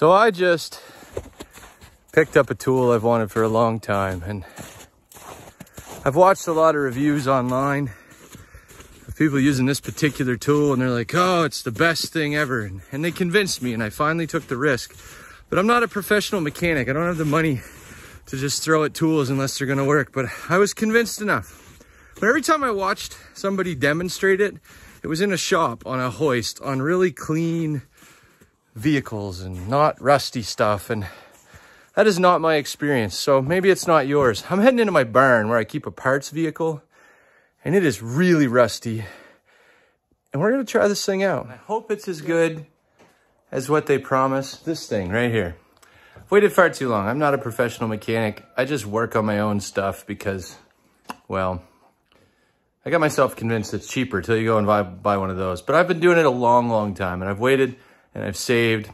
So I just picked up a tool I've wanted for a long time, and I've watched a lot of reviews online of people using this particular tool, and they're like, oh, it's the best thing ever. And they convinced me, and I finally took the risk. But I'm not a professional mechanic. I don't have the money to just throw at tools unless they're gonna work, but I was convinced enough. But every time I watched somebody demonstrate it, it was in a shop on a hoist on really clean vehicles and not rusty stuff, and that is not my experience. So maybe it's not yours. I'm heading into my barn where I keep a parts vehicle, and it is really rusty, and we're gonna try this thing out. I hope it's as good as what they promise. This thing right here. I've waited far too long. I'm not a professional mechanic. I just work on my own stuff because, well, I got myself convinced it's cheaper till you go and buy one of those. But I've been doing it a long time, and I've waited and I've saved,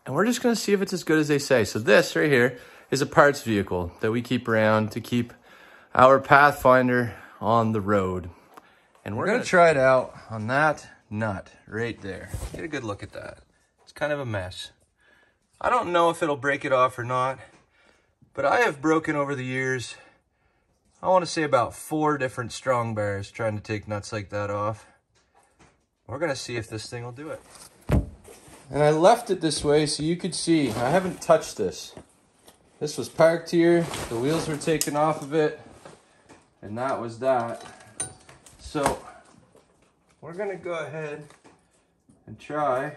and we're just gonna see if it's as good as they say. So this right here is a parts vehicle that we keep around to keep our Pathfinder on the road. And we're gonna try it out on that nut right there. Get a good look at that. It's kind of a mess. I don't know if it'll break it off or not, but I have broken over the years, I want to say about 4 different strong bars trying to take nuts like that off. We're gonna see if this thing will do it. And I left it this way so you could see. I haven't touched this. This was parked here, the wheels were taken off of it, and that was that. So we're gonna go ahead and try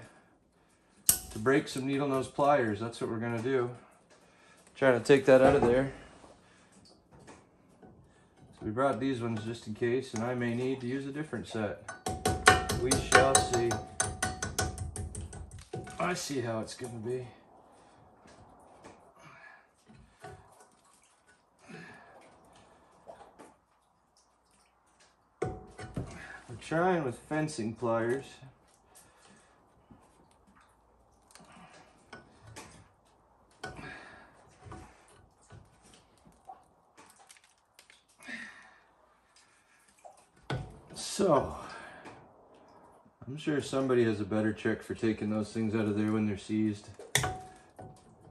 to break some needle nose pliers. That's what we're gonna do. Trying to take that out of there. So we brought these ones just in case, and I may need to use a different set. We shall see. I see how it's gonna be. We're trying with fencing pliers. So, I'm sure somebody has a better trick for taking those things out of there when they're seized.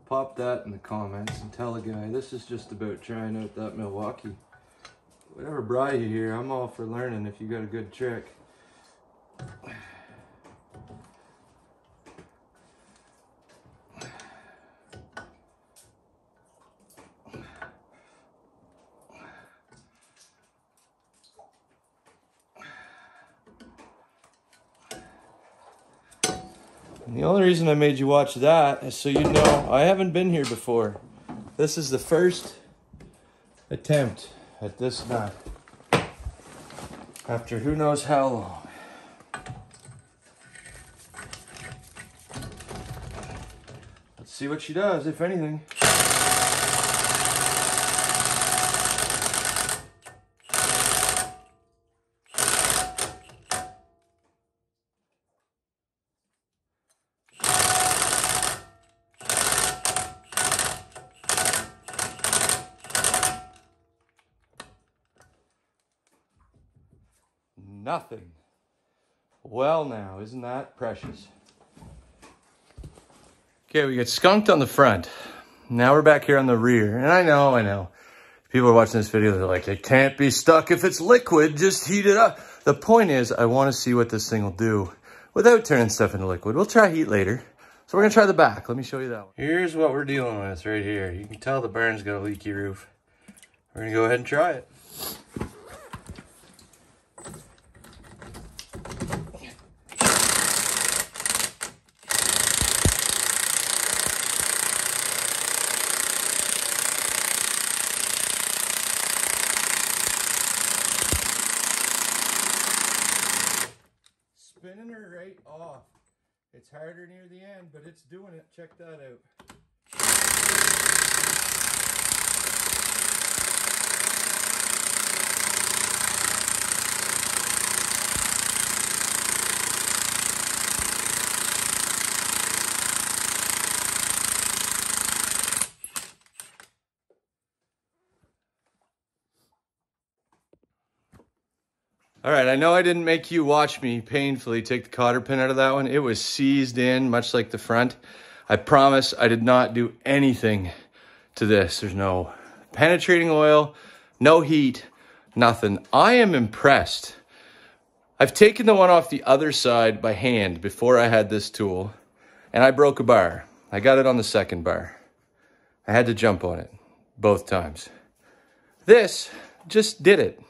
Pop that in the comments and tell a guy, this is just about trying out that Milwaukee. Whatever brought you here, I'm all for learning if you got a good trick. And the only reason I made you watch that is so you know I haven't been here before. This is the first attempt at this nut after who knows how long. Let's see what she does, if anything. Nothing. Well now, isn't that precious? Okay, we get skunked on the front. Now we're back here on the rear. And I know. People are watching this video, they're like, it can't be stuck if it's liquid, just heat it up. The point is, I want to see what this thing will do without turning stuff into liquid. We'll try heat later. So we're gonna try the back. Let me show you that one. Here's what we're dealing with right here. You can tell the barn's got a leaky roof. We're gonna go ahead and try it. Spinning her right off. It's harder near the end, but it's doing it. Check that out. All right, I know I didn't make you watch me painfully take the cotter pin out of that one. It was seized in, much like the front. I promise I did not do anything to this. There's no penetrating oil, no heat, nothing. I am impressed. I've taken the one off the other side by hand before I had this tool, and I broke a bar. I got it on the second bar. I had to jump on it both times. This just did it.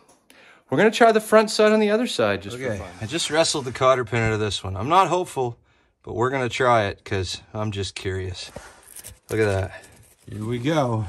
We're gonna try the front side on the other side just for fun. I just wrestled the cotter pin out of this one. I'm not hopeful, but we're gonna try it because I'm just curious. Look at that. Here we go.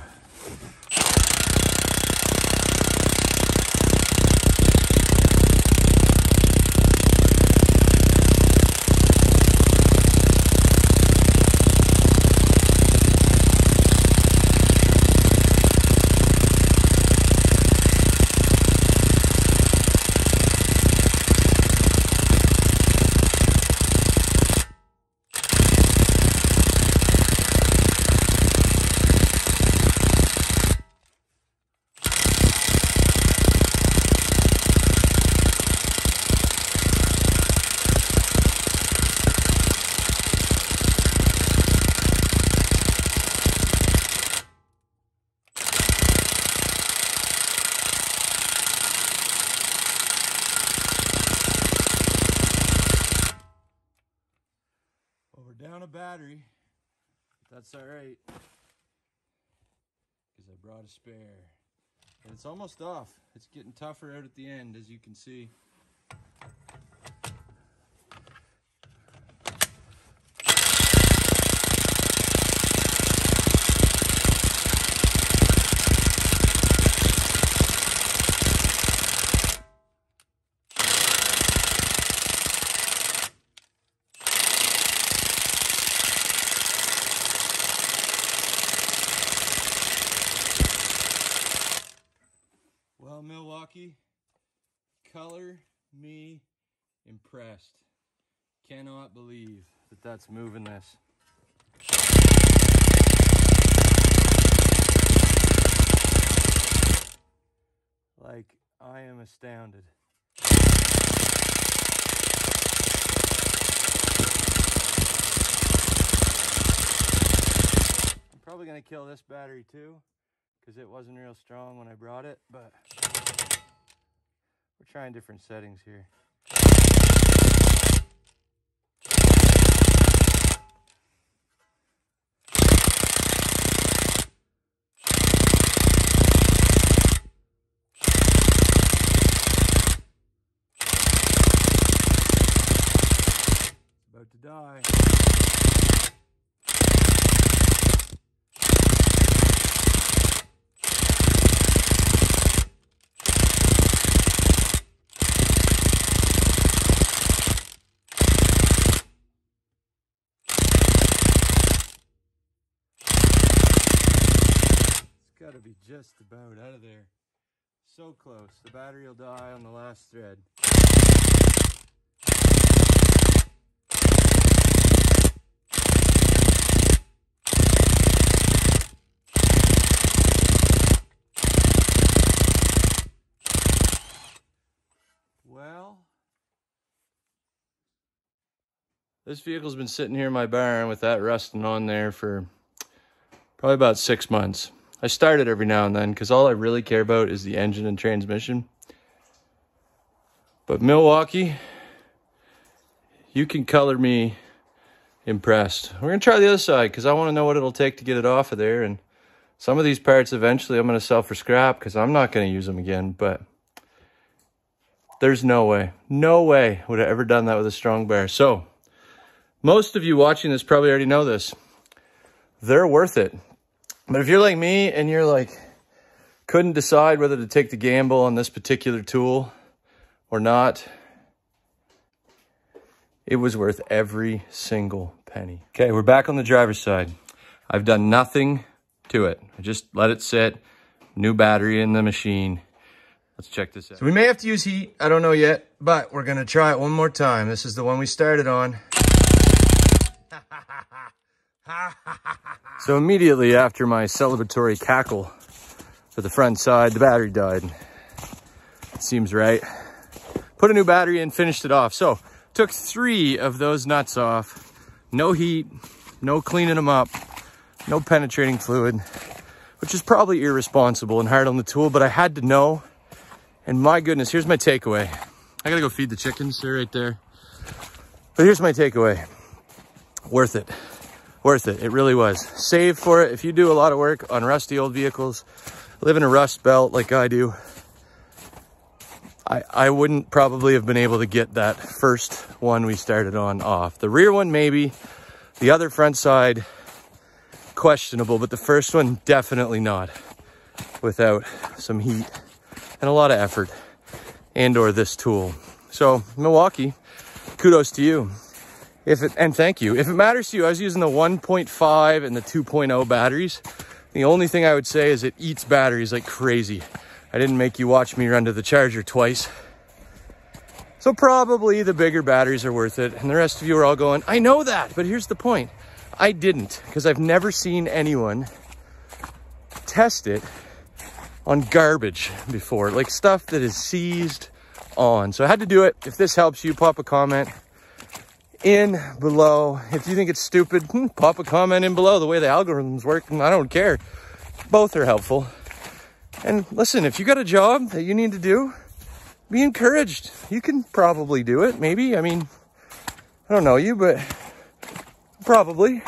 Down a battery. That's all right, because I brought a spare. And it's almost off. It's getting tougher out at the end, as you can see. Milwaukee, color me impressed. Cannot believe that that's moving this. Like, I am astounded. I'm probably gonna kill this battery too, because it wasn't real strong when I brought it, but we're trying different settings here. It's about to die. Got to be just about out of there. So close. The battery will die on the last thread. Well, this vehicle's been sitting here in my barn with that rusting on there for probably about 6 months. I start it every now and then because all I really care about is the engine and transmission. But Milwaukee, you can color me impressed. We're going to try the other side because I want to know what it'll take to get it off of there. And some of these parts eventually I'm going to sell for scrap because I'm not going to use them again. But there's no way would I ever done that with a strong bar. So most of you watching this probably already know this. They're worth it. But if you're like me and you're like, couldn't decide whether to take the gamble on this particular tool or not, it was worth every single penny. Okay, we're back on the driver's side. I've done nothing to it. I just let it sit, new battery in the machine. Let's check this out. So we may have to use heat, I don't know yet, but we're gonna try it one more time. This is the one we started on. So immediately after my celebratory cackle for the front side, the battery died. Seems right. Put a new battery in, finished it off. So took 3 of those nuts off. No heat, no cleaning them up, no penetrating fluid, which is probably irresponsible and hard on the tool, but I had to know. And my goodness, here's my takeaway. I gotta go feed the chickens, they're right there. But here's my takeaway. Worth it. Worth it. It really was. Save for it. If you do a lot of work on rusty old vehicles, live in a rust belt like I do, I wouldn't probably have been able to get that first one we started on off. The rear one, maybe. The other front side, questionable, but the first one, definitely not without some heat and a lot of effort and or this tool. So Milwaukee, kudos to you. And thank you. If it matters to you, I was using the 1.5 and the 2.0 batteries. The only thing I would say is it eats batteries like crazy. I didn't make you watch me run to the charger twice. So probably the bigger batteries are worth it. And the rest of you are all going, I know that, but here's the point. I didn't, because I've never seen anyone test it on garbage before, like stuff that is seized on. So I had to do it. If this helps you, pop a comment in below. If you think it's stupid, pop a comment in below. The way the algorithms work, I don't care. Both are helpful. And listen, if you got a job that you need to do, be encouraged. You can probably do it, maybe. I mean, I don't know you, but probably.